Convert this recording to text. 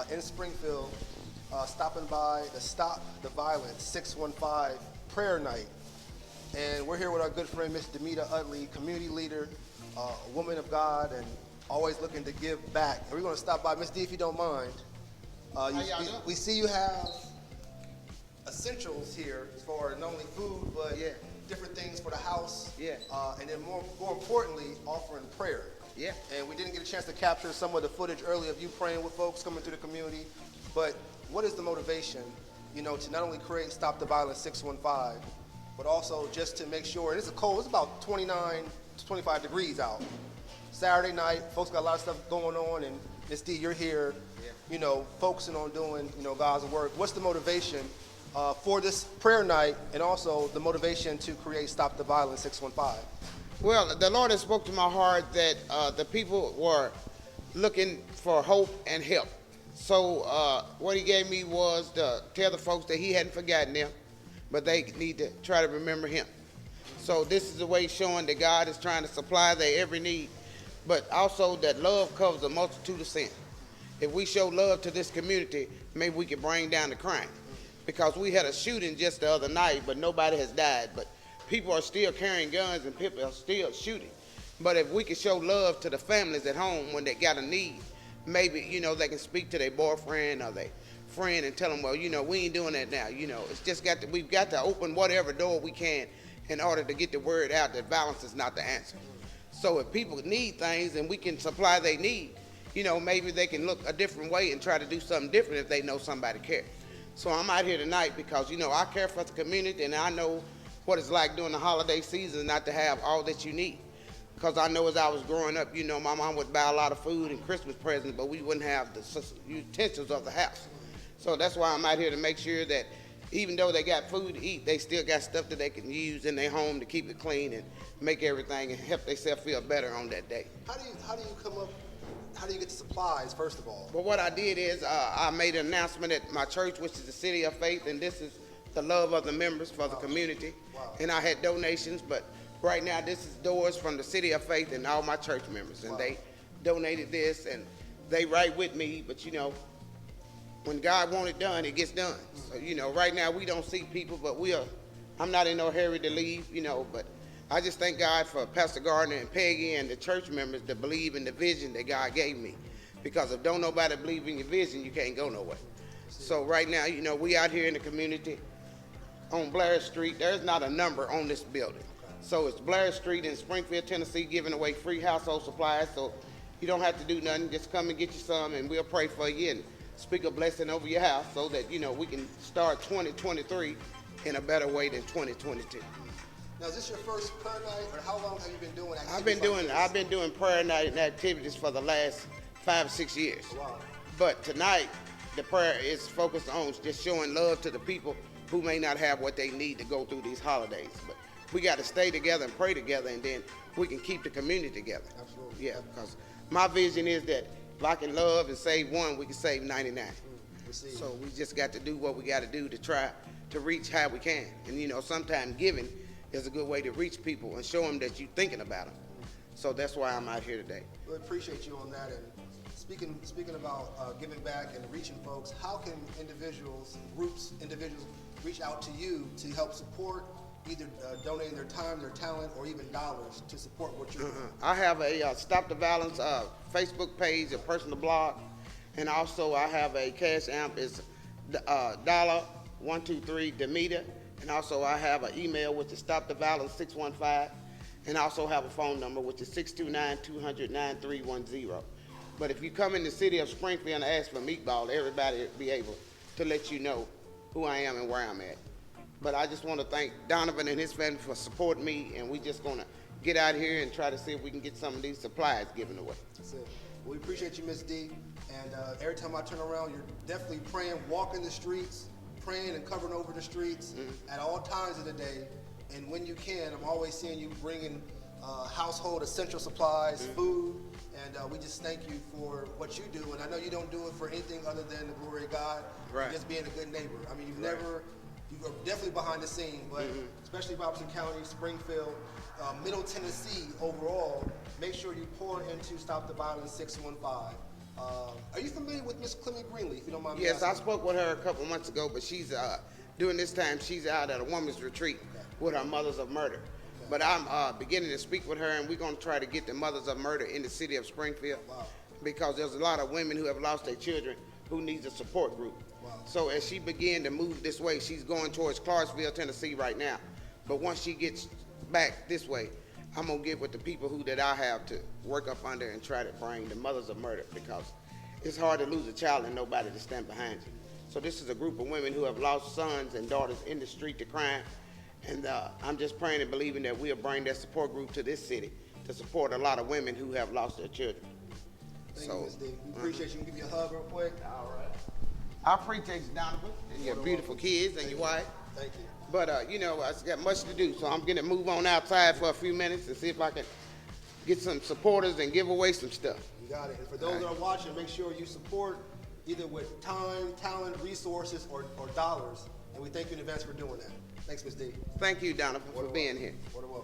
in Springfield, stopping by the Stop the Violence 615 prayer night. And we're here with our good friend, Miss Damita Utley, community leader, a woman of God, and always looking to give back. And we're going to stop by. Miss D, if you don't mind. We see you have essentials here as far as not only food, but different things for the house. And then more importantly, offering prayer. And we didn't get a chance to capture some of the footage earlier of you praying with folks coming through the community. But what is the motivation, to not only create Stop the Violence 615, but also just to make sure, and it's cold, it's about 29 to 25 degrees out. Saturday night, folks got a lot of stuff going on, and Miss D, you're here, focusing on doing, God's work. What's the motivation for this prayer night, and also the motivation to create Stop the Violence 615? Well, the Lord has spoke to my heart that the people were looking for hope and help. So what he gave me was to tell the folks that he hadn't forgotten them, but they need to try to remember him. So this is a way showing that God is trying to supply their every need, but also that love covers a multitude of sin. If we show love to this community, maybe we can bring down the crime. Because we had a shooting just the other night, but nobody has died. But people are still carrying guns and people are still shooting. But if we can show love to the families at home when they got a need, maybe, they can speak to their boyfriend or their friend and tell them, well, we ain't doing that now. It's just we've got to open whatever door we can in order to get the word out that violence is not the answer. So if people need things and we can supply their need, maybe they can look a different way and try to do something different if they know somebody cares. So I'm out here tonight because, I care for the community and I know what it's like during the holiday season not to have all that you need. Because I know as I was growing up, my mom would buy a lot of food and Christmas presents, but we wouldn't have the utensils of the house. So that's why I'm out here to make sure that even though they got food to eat, they still got stuff that they can use in their home to keep it clean and make everything and help themselves feel better on that day. How do you get the supplies, first of all? Well, what I did is I made an announcement at my church, which is the City of Faith, and this is the love of the members for the community. And I had donations, but right now this is doors from the City of Faith and all my church members, and they donated this, and they right with me, but when God wants it done, it gets done. So, right now we don't see people, but I'm not in no hurry to leave, but I just thank God for Pastor Gardner and Peggy and the church members that believe in the vision that God gave me. Because if don't nobody believe in your vision, you can't go nowhere. So right now, we out here in the community on Blair Street. There's not a number on this building. So it's Blair Street in Springfield, Tennessee, giving away free household supplies. So you don't have to do nothing. Just come and get you some, and we'll pray for you and speak a blessing over your house so that, we can start 2023 in a better way than 2022. Now, is this your first prayer night, or how long have you been doing activities? I've been doing prayer night and activities for the last 5 or 6 years. Wow. But tonight, the prayer is focused on just showing love to the people who may not have what they need to go through these holidays. But we got to stay together and pray together, and then we can keep the community together. Absolutely. Yeah, because my vision is that if I can love and save one, we can save 99. So we just got to do what we got to do to try to reach how we can. And sometimes giving is a good way to reach people and show them that you're thinking about them. So that's why I'm out here today. We appreciate you on that. And speaking about giving back and reaching folks, how can individuals reach out to you to help support, either donating their time, their talent, or even dollars to support what you're doing? I have a Stop the Violence Facebook page, a personal blog, and also I have a Cashapp. It's $123 Damita. And also I have an email, which is Stop the Violence 615, and I also have a phone number, which is 629-200-9310. But if you come in the city of Springfield and ask for Meatball, everybody will be able to let you know who I am and where I'm at. But I just want to thank Donovan and his family for supporting me, and we're just going to get out here and try to see if we can get some of these supplies given away. That's it. Well, we appreciate you, Miss D. And every time I turn around, you're definitely praying, walking the streets, praying and covering over the streets at all times of the day. And when you can, I'm always seeing you bringing household essential supplies, food, and we just thank you for what you do. And I know you don't do it for anything other than the glory of God, just being a good neighbor. I mean, you are definitely behind the scene, but especially Robertson County, Springfield, Middle Tennessee overall, make sure you pour into Stop the Violence 615. Are you familiar with Miss Clemmy Greenlee, if you don't mind me Yes, I asking? spoke with her a couple months ago, but she's during this time she's out at a women's retreat with her Mothers of Murder. But I'm beginning to speak with her, and we're going to try to get the Mothers of Murder in the city of Springfield, because there's a lot of women who have lost their children who needs a support group. So as she began to move this way, she's going towards Clarksville, Tennessee right now. But once she gets back this way, I'm going to get with the people that I have to work up under and try to bring the Mothers of Murder, because it's hard to lose a child and nobody to stand behind you. So this is a group of women who have lost sons and daughters in the street to crime. And I'm just praying and believing that we'll bring that support group to this city to support a lot of women who have lost their children. Thank you, Ms. D. We appreciate you. We'll give you a hug real quick. All right. I appreciate you, Donovan, and your beautiful kids and your wife. Thank you. But, you know, I got much to do, so I'm going to move on outside for a few minutes and see if I can get some supporters and give away some stuff. You got it. And for those that are watching, make sure you support either with time, talent, resources, or dollars. And we thank you in advance for doing that. Thanks, Ms. D. Thank you, Donovan, for being here. Welcome.